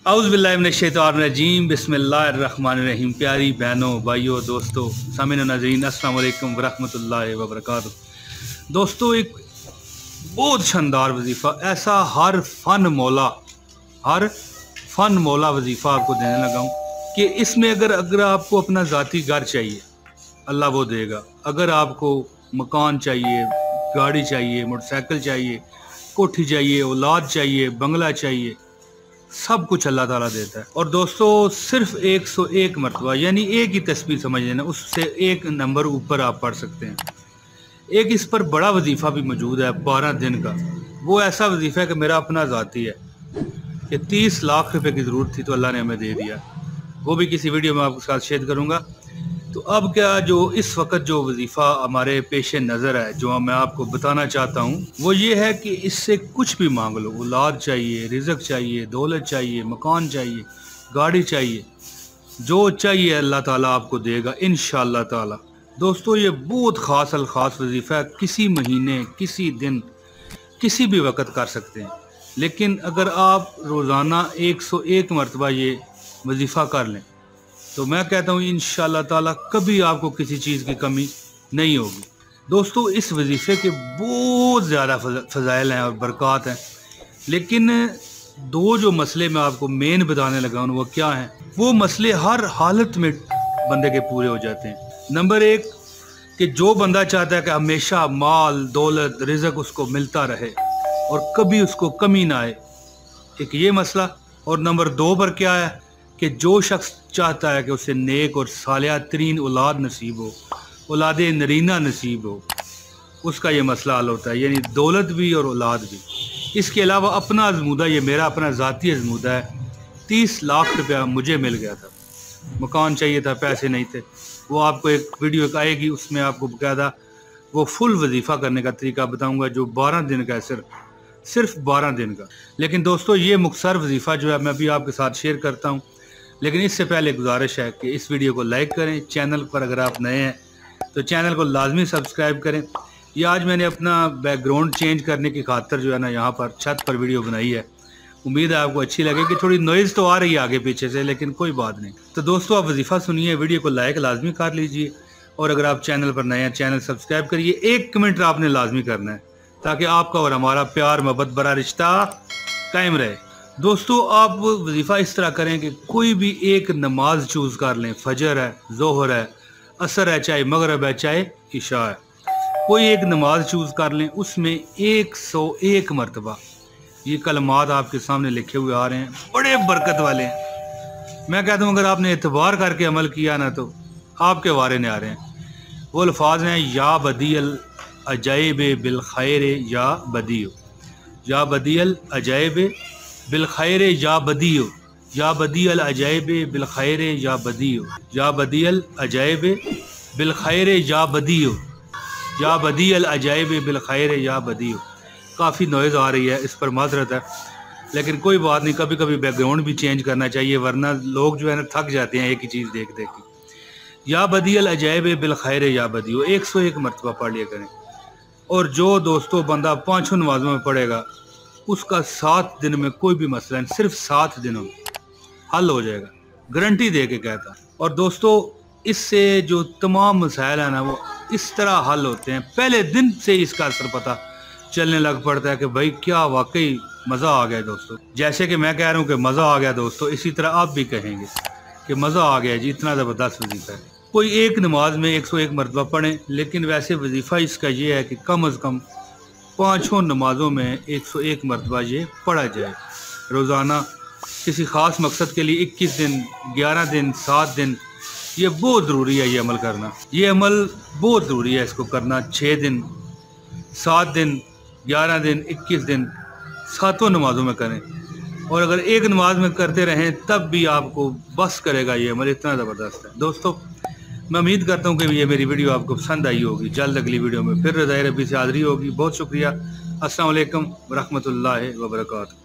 औज़ुबिल्लाहिमिनश्शैतानिर्रजीम बिस्मिल्लाहिर्रहमानिर्रहीम। प्यारी बहनों, भाइयों, दोस्तों, सामीन व नाज़रीन, अस्सलाम वालेकुम वरहमतुल्लाहि वबरकातुहू। दोस्तों, एक बहुत शानदार वजीफ़ा, ऐसा हर फन मौला वजीफ़ा आपको देने लगा हूँ कि इसमें अगर आपको अपना ज़ाती घर चाहिए, अल्लाह वो देगा। अगर आपको मकान चाहिए, गाड़ी चाहिए, मोटरसाइकिल चाहिए, कोठी चाहिए, औलाद चाहिए, बंगला चाहिए, सब कुछ अल्लाह ताला देता है। और दोस्तों, सिर्फ 101 मरतबा, यानी एक ही तस्बीह समझ लेना, उससे एक नंबर ऊपर आप पढ़ सकते हैं। एक इस पर बड़ा वजीफ़ा भी मौजूद है 12 दिन का। वो ऐसा वजीफ़ा है कि मेरा अपना ज़ाती है कि 30 लाख रुपए की ज़रूरत थी तो अल्लाह ने हमें दे दिया। वो भी किसी वीडियो में आपके साथ शेयर करूँगा। तो अब क्या, जो इस वक्त जो वजीफ़ा हमारे पेश नज़र है, जो मैं आपको बताना चाहता हूँ, वो ये है कि इससे कुछ भी मांग लो। औलाद चाहिए, रिज़्क़ चाहिए, दौलत चाहिए, मकान चाहिए, गाड़ी चाहिए, जो चाहिए अल्लाह ताला आपको देगा इंशाअल्लाह ताला। दोस्तों, ये बहुत ख़ास ख़ास वजीफ़ा है। किसी महीने, किसी दिन, किसी भी वक्त कर सकते हैं। लेकिन अगर आप रोज़ाना 101 मरतबा ये वजीफ़ा कर लें तो मैं कहता हूँ इंशाअल्लाह ताला कभी आपको किसी चीज़ की कमी नहीं होगी। दोस्तों, इस वजीफ़े के बहुत ज़्यादा फ़ज़ाइल हैं और बरक़ात हैं, लेकिन दो जो मसले मैं आपको मेन बताने लगा हूँ वो क्या हैं, वो मसले हर हालत में बंदे के पूरे हो जाते हैं। नंबर एक, कि जो बंदा चाहता है कि हमेशा माल, दौलत, रिज़्क़ उसको मिलता रहे और कभी उसको कमी ना आए, एक ये मसला। और नंबर दो पर क्या है कि जो शख्स चाहता है कि उसे नेक और सालिहा तरीन औलाद नसीब हो, औलाद नरीना नसीब हो, उसका ये मसला हल होता है, यानी दौलत भी और औलाद भी। इसके अलावा अपना अज़मूदा, ये मेरा अपना ज़ाती अज़मूदा है, 30 लाख रुपया मुझे मिल गया था। मकान चाहिए था, पैसे नहीं थे। वो आपको एक वीडियो आएगी, उसमें आपको बाकायदा वो फुल वजीफ़ा करने का तरीका बताऊँगा, जो 12 दिन का है, सिर्फ 12 दिन का। लेकिन दोस्तों, ये मुख्तसर वजीफ़ा जो है मैं अभी आपके साथ शेयर करता हूँ। लेकिन इससे पहले गुजारिश है कि इस वीडियो को लाइक करें। चैनल पर अगर आप नए हैं तो चैनल को लाजमी सब्सक्राइब करें। ये आज मैंने अपना बैकग्राउंड चेंज करने की खातिर जो है ना, यहाँ पर छत पर वीडियो बनाई है। उम्मीद है आपको अच्छी लगेगी। थोड़ी नॉइज़ तो आ रही है आगे पीछे से, लेकिन कोई बात नहीं। तो दोस्तों, आप वजीफ़ा सुनिए, वीडियो को लाइक लाजमी कर लीजिए, और अगर आप चैनल पर नए हैं चैनल सब्सक्राइब करिए। 1 कमेंट आपने लाजमी करना है ताकि आपका और हमारा प्यार मोहब्बत बड़ा रिश्ता कायम रहे। दोस्तों, आप वजीफ़ा इस तरह करें कि कोई भी एक नमाज चूज़ कर लें। फजर है, ज़ोहर है, असर है, चाहे मगरब है, चाहे इशा है, कोई एक नमाज चूज़ कर लें। उसमें 101 मरतबा ये कलमात आपके सामने लिखे हुए आ रहे हैं, बड़े बरकत वाले हैं। मैं कहता हूँ अगर आपने एतबार करके अमल किया ना तो आपके वारे ने आ रहे हैं। वो अल्फाज हैं, या बदीअल अजाइब बिल खैर या बदियो, या बदीअल अजाइब बिल खैर या बदियो, या बदीअल अजाइब बिल खैर या बदियो, या बदीअल अजाइब बिल खैर या बदियो, या बदीअल अजाइब बिल खैर या बदियो। काफ़ी नॉइज़ आ रही है, इस पर माजरत है, लेकिन कोई बात नहीं। कभी कभी बैकग्राउंड भी चेंज करना चाहिए, वरना लोग जो है ना थक जाते हैं एक ही चीज़ देख देख के। या बदीअल अजाइब बिल खैर या बदियो 101 मरतबा पढ़ लिया करें। और जो दोस्तों बंदा 5 नमाज़ों में पढ़ेगा, उसका 7 दिन में कोई भी मसला नहीं, सिर्फ 7 दिनों में हल हो जाएगा, गारंटी दे के कहता। और दोस्तों, इससे जो तमाम मसाइल है ना, वो इस तरह हल होते हैं। पहले दिन से इसका असर पता चलने लग पड़ता है कि भाई क्या वाकई मज़ा आ गया। दोस्तों, जैसे कि मैं कह रहा हूँ कि मज़ा आ गया दोस्तों, इसी तरह आप भी कहेंगे कि मज़ा आ गया जी, इतना ज़बरदस्त वजीफ़ा है। कोई एक नमाज में 101 मरतबा पढ़ें, लेकिन वैसे वजीफ़ा इसका ये है कि कम अज़ कम 5 नमाज़ों में 101 मरतबा ये पढ़ा जाए रोज़ाना, किसी ख़ास मकसद के लिए। 21 दिन, 11 दिन, 7 दिन, ये बहुत ज़रूरी है। ये अमल करना, ये अमल बहुत ज़रूरी है इसको करना। 6 दिन, 7 दिन, 11 दिन, 21 दिन, 7 नमाज़ों में करें। और अगर एक नमाज में करते रहें तब भी आपको बस करेगा ये अमल, इतना ज़बरदस्त है। दोस्तों, मैं उम्मीद करता हूँ कि ये मेरी वीडियो आपको पसंद आई होगी। जल्द अगली वीडियो में फिर रज़ाए रब्बी से हाज़िरी होगी। बहुत शुक्रिया। अस्सलाम वालेकुम वरहमतुल्लाहि वबरकातुहू।